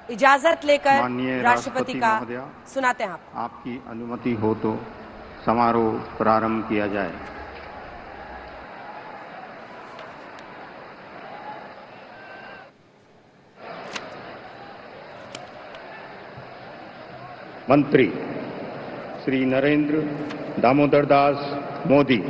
इजाजत लेकर माननीय राष्ट्रपति का महोदया, सुनाते हैं आप। आपकी अनुमति हो तो समारोह प्रारंभ किया जाए। मंत्री श्री नरेंद्र दामोदर दास मोदी।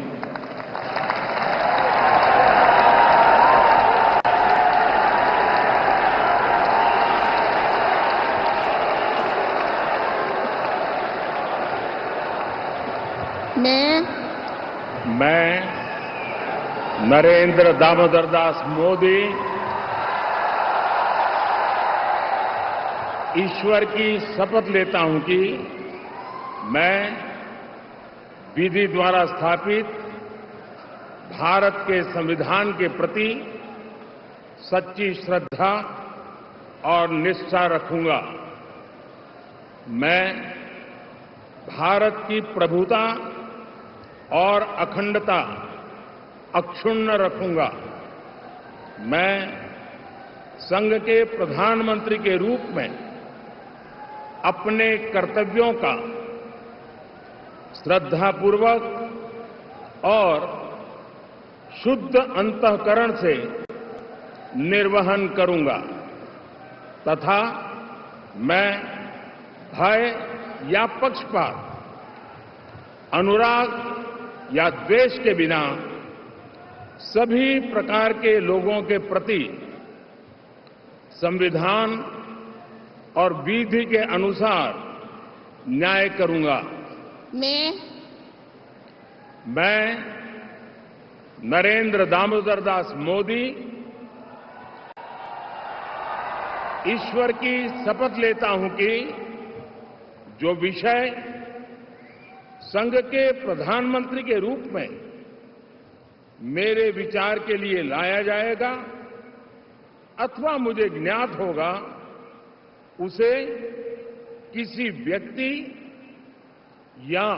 मैं नरेंद्र दामोदर दास मोदी ईश्वर की शपथ लेता हूं कि मैं विधि द्वारा स्थापित भारत के संविधान के प्रति सच्ची श्रद्धा और निष्ठा रखूंगा। मैं भारत की प्रभुता और अखंडता अक्षुण्ण रखूंगा। मैं संघ के प्रधानमंत्री के रूप में अपने कर्तव्यों का श्रद्धापूर्वक और शुद्ध अंतःकरण से निर्वहन करूंगा तथा मैं भय या पक्षपात, अनुराग या द्वेष के बिना सभी प्रकार के लोगों के प्रति संविधान और विधि के अनुसार न्याय करूंगा। मैं नरेंद्र दामोदर दास मोदी ईश्वर की शपथ लेता हूं कि जो विषय संघ के प्रधानमंत्री के रूप में मेरे विचार के लिए लाया जाएगा अथवा मुझे ज्ञात होगा, उसे किसी व्यक्ति या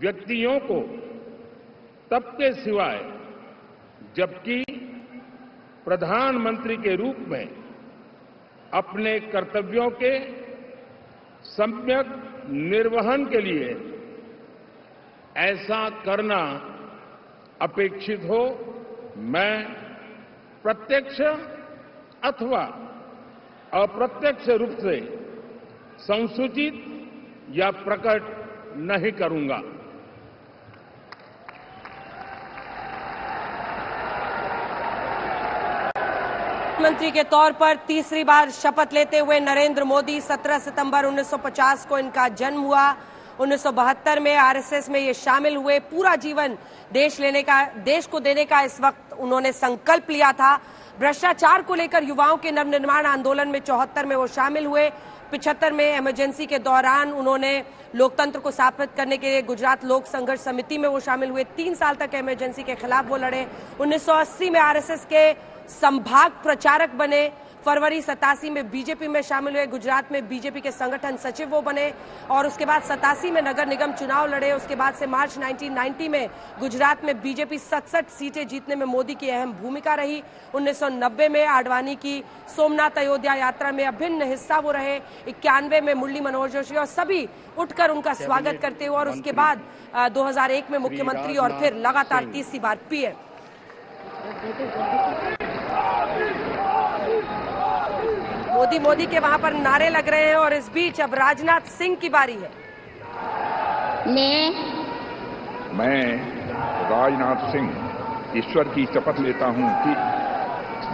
व्यक्तियों को तब के सिवाय जबकि प्रधानमंत्री के रूप में अपने कर्तव्यों के सम्यक निर्वहन के लिए ऐसा करना अपेक्षित हो, मैं प्रत्यक्ष अथवा अप्रत्यक्ष रूप से संसूचित या प्रकट नहीं करूंगा। प्रधानमंत्री के तौर पर तीसरी बार शपथ लेते हुए नरेंद्र मोदी 17 सितंबर 1950 को इनका जन्म हुआ। 1972 में आरएसएस में ये शामिल हुए। पूरा जीवन देश को देने का इस वक्त उन्होंने संकल्प लिया था। भ्रष्टाचार को लेकर युवाओं के नवनिर्माण आंदोलन में 74 में वो शामिल हुए। 75 में इमरजेंसी के दौरान उन्होंने लोकतंत्र को स्थापित करने के लिए गुजरात लोक संघर्ष समिति में वो शामिल हुए। 3 साल तक इमरजेंसी के खिलाफ वो लड़े। 1980 में आरएसएस के संभाग प्रचारक बने। फरवरी 87 में बीजेपी में शामिल हुए। गुजरात में बीजेपी के संगठन सचिव वो बने और उसके बाद 87 में नगर निगम चुनाव लड़े। उसके बाद से मार्च 1990 में गुजरात में बीजेपी 67 सीटें जीतने में मोदी की अहम भूमिका रही। 1990 में आडवाणी की सोमनाथ अयोध्या यात्रा में अभिन्न हिस्सा वो रहे। 91 में मुरली मनोहर जोशी और सभी उठकर उनका स्वागत करते हुए और उसके बाद 2001 में मुख्यमंत्री और फिर लगातार तीसरी बार पीएम। मोदी के वहां पर नारे लग रहे हैं और इस बीच अब राजनाथ सिंह की बारी है। मैं राजनाथ सिंह ईश्वर की शपथ लेता हूं कि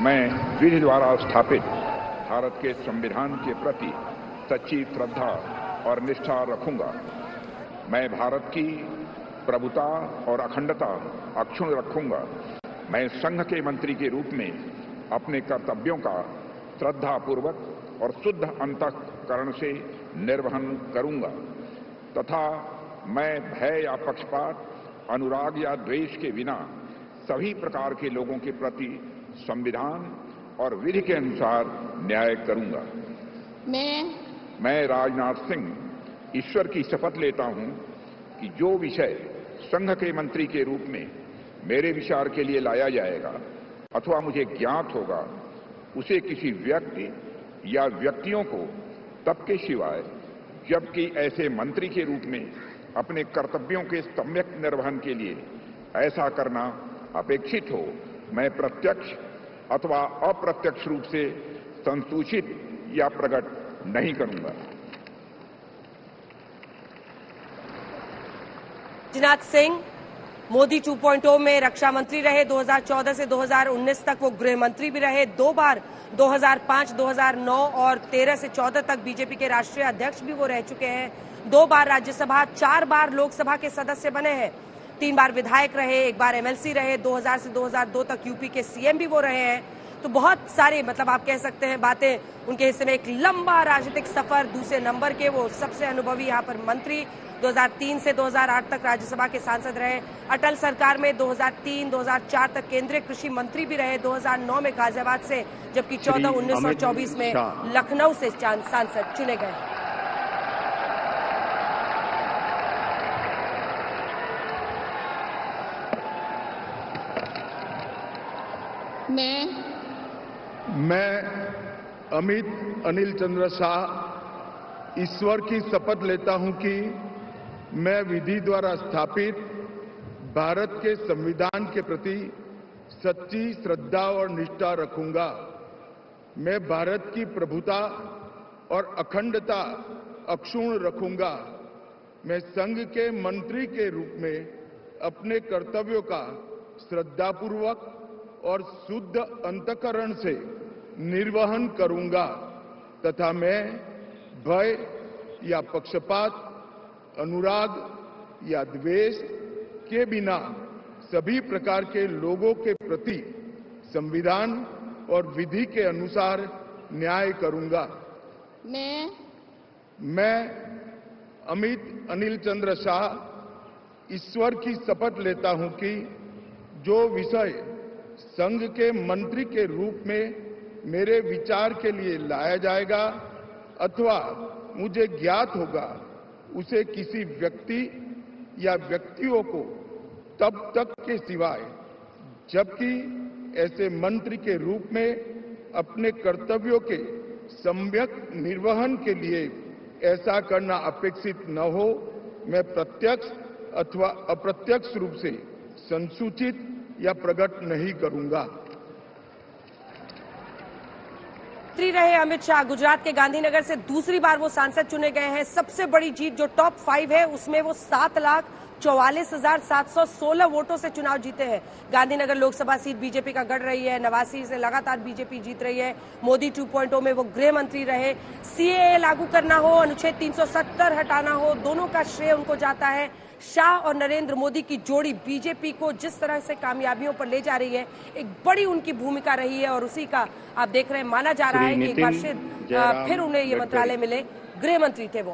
मैं विधि द्वारा स्थापित भारत के संविधान के प्रति सच्ची श्रद्धा और निष्ठा रखूंगा। मैं भारत की प्रभुता और अखंडता अक्षुण्ण रखूंगा। मैं संघ के मंत्री के रूप में अपने कर्तव्यों का श्रद्धापूर्वक और शुद्ध अंतःकरण से निर्वहन करूंगा तथा मैं भय या पक्षपात, अनुराग या द्वेष के बिना सभी प्रकार के लोगों के प्रति संविधान और विधि के अनुसार न्याय करूंगा। मैं राजनाथ सिंह ईश्वर की शपथ लेता हूं कि जो विषय संघ के मंत्री के रूप में मेरे विचार के लिए लाया जाएगा अथवा मुझे ज्ञात होगा, उसे किसी व्यक्ति या व्यक्तियों को तब के सिवाय जबकि ऐसे मंत्री के रूप में अपने कर्तव्यों के सम्यक निर्वहन के लिए ऐसा करना अपेक्षित हो, मैं प्रत्यक्ष अथवा अप्रत्यक्ष रूप से संसूचित या प्रकट नहीं करूंगा। राजनाथ सिंह मोदी 2.0 में रक्षा मंत्री रहे। 2014 से 2019 तक वो गृह मंत्री भी रहे। 2 बार 2005, 2009 और 13 से 14 तक बीजेपी के राष्ट्रीय अध्यक्ष भी वो रह चुके हैं। 2 बार राज्यसभा, 4 बार लोकसभा के सदस्य बने हैं। 3 बार विधायक रहे, 1 बार एमएलसी रहे। 2000 से 2002 तक यूपी के सीएम भी वो रहे हैं। तो बहुत सारे आप कह सकते हैं बातें उनके हिस्से में। एक लंबा राजनीतिक सफर, दूसरे नंबर के वो सबसे अनुभवी यहाँ पर मंत्री। 2003 से 2008 तक राज्यसभा के सांसद रहे। अटल सरकार में 2003-2004 तक केंद्रीय कृषि मंत्री भी रहे। 2009 में गाजियाबाद से, जबकि 14-19 और 24 में लखनऊ से सांसद चुने गए। मैं अमित अनिल चंद्र शाह ईश्वर की शपथ लेता हूं कि मैं विधि द्वारा स्थापित भारत के संविधान के प्रति सच्ची श्रद्धा और निष्ठा रखूंगा। मैं भारत की प्रभुता और अखंडता अक्षुण्ण रखूंगा। मैं संघ के मंत्री के रूप में अपने कर्तव्यों का श्रद्धापूर्वक और शुद्ध अंतःकरण से निर्वहन करूंगा तथा मैं भय या पक्षपात, अनुराग या द्वेष के बिना सभी प्रकार के लोगों के प्रति संविधान और विधि के अनुसार न्याय करूंगा। मैं अमित अनिल चंद्र शाह ईश्वर की शपथ लेता हूं कि जो विषय संघ के मंत्री के रूप में मेरे विचार के लिए लाया जाएगा अथवा मुझे ज्ञात होगा, उसे किसी व्यक्ति या व्यक्तियों को तब तक के सिवाय जबकि ऐसे मंत्री के रूप में अपने कर्तव्यों के सम्यक निर्वहन के लिए ऐसा करना अपेक्षित न हो, मैं प्रत्यक्ष अथवा अप्रत्यक्ष रूप से संसूचित या प्रकट नहीं करूंगा। मंत्री रहे अमित शाह गुजरात के गांधीनगर से दूसरी बार वो सांसद चुने गए हैं। सबसे बड़ी जीत जो टॉप 5 है उसमें वो 7,44,716 वोटों से चुनाव जीते हैं। गांधीनगर लोकसभा सीट बीजेपी का गढ़ रही है। नवासी से लगातार बीजेपी जीत रही है। मोदी 2.0 में वो गृह मंत्री रहे। सीएए लागू करना हो, अनुच्छेद 370 हटाना हो, दोनों का श्रेय उनको जाता है। शाह और नरेंद्र मोदी की जोड़ी बीजेपी को जिस तरह से कामयाबियों पर ले जा रही है, एक बड़ी उनकी भूमिका रही है और उसी का आप देख रहे हैं, माना जा रहा है कि एक बार फिर उन्हें ये मंत्रालय मिले। गृह मंत्री थे वो।